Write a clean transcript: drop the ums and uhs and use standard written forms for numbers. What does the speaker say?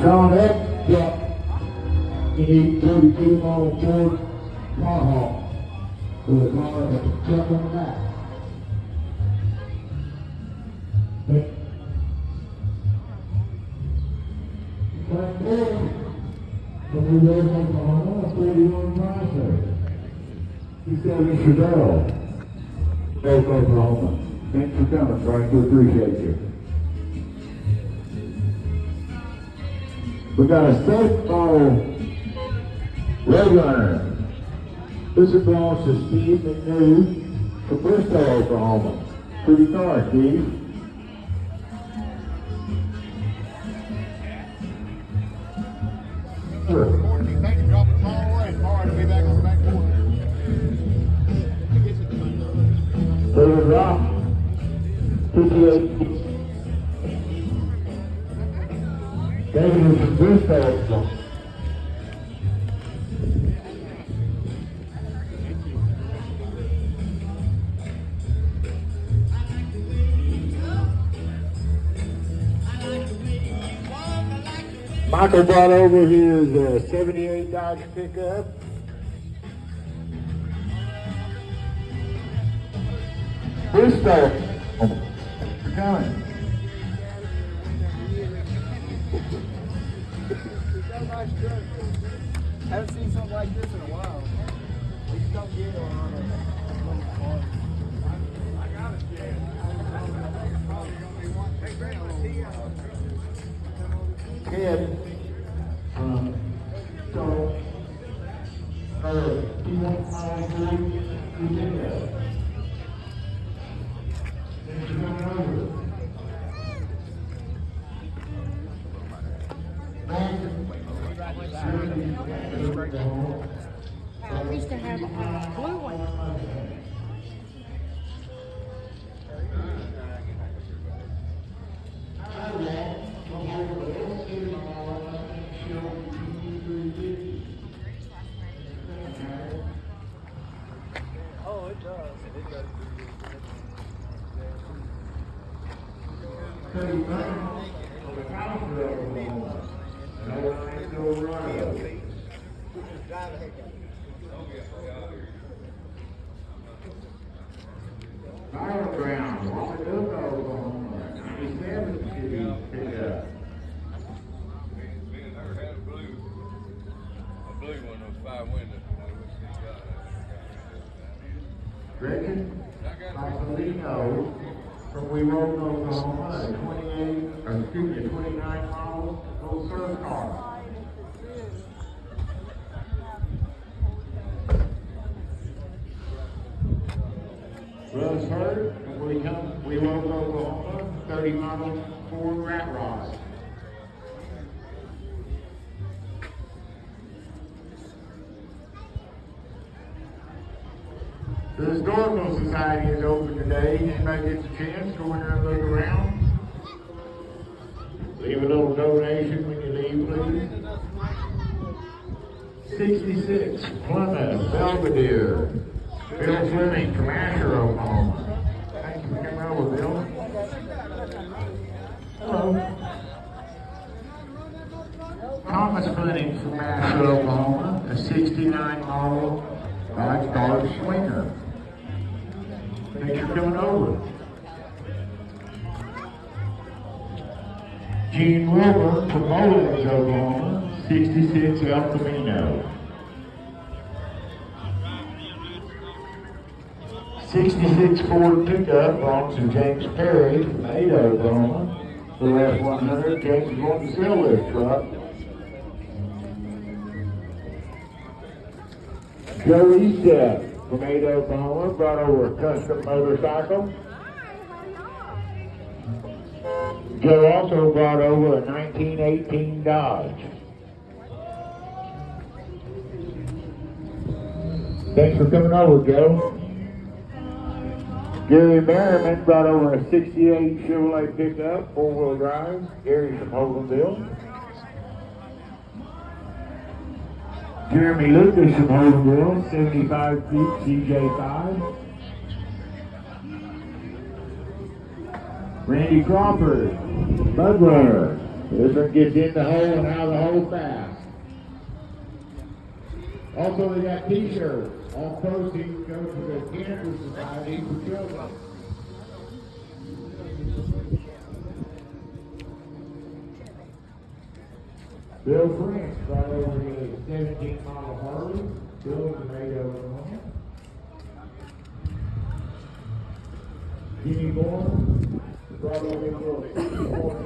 Sean X got you need 32 mile Ford Carhawk with a car at the truck on the back. Right there, from the road Oklahoma, 41 miles there. He said, Mr. Darrell, North Oklahoma. Thanks for coming, Frank. We appreciate you. We got a safe ball Roadrunner. This belongs to Steve McNew from Bristol, Oklahoma. Pretty car, Steve. Sure. Thank you, drop it far away. All right, I'll be back on the back corner. David Rock, 58. David is from Bristol, Oklahoma. Michael brought over his 78 Dodge pickup. Bristol, you're coming. I haven't seen something like this in a while. We just don't get it on I got it, yeah. Probably gonna be one. Hey, Grant, let's see Kid, so, he wants my group, he did that. Thanks for coming over. We used to have a blue one. Oh, it does. It does. Battleground, Holdenville, Oklahoma, 97 city pickup. We never had a blue one, those 5 windows. Gretchen Marcelino from Werold, Oklahoma, a 29 mile full service car. Russ Hurt from Werold, Oklahoma, 30 mile Ford Rat Rod. The Historical Society is open today. Anybody gets a chance, go in there and look around. Leave a little donation when you leave, please. 66, Plymouth, Belvedere. Bill Fleming from Asher, Oklahoma. Thank you for coming over, Bill. Hello. Thomas Fleming from Asher, Oklahoma. A 69 model Dodge Dodge Swinger. Thanks for coming over. Gene Wilbur from Holdenville, Oklahoma, 66 El Camino. 66 Ford pickup belongs to James Perry from Ada, Oklahoma. The last 100, James is going to sell this truck. Joe Eastep from Ada, Oklahoma, brought over a custom motorcycle. Joe also brought over a 1918 Dodge. Thanks for coming over, Joe. Gary Merriman brought over a 68 Chevrolet pickup, 4-wheel drive. Gary's from Holdenville. Jeremy Lucas from Holdenville, 75 feet CJ5. Randy Crawford, Mudrunner, This one gets in the hole and out of the hole fast. Also, they got t-shirts. All proceeds go to the Cancer Society for Children. Bill French brought over the 17 model Harley. Bill is made of Illinois. Jimmy Moore brought over the 64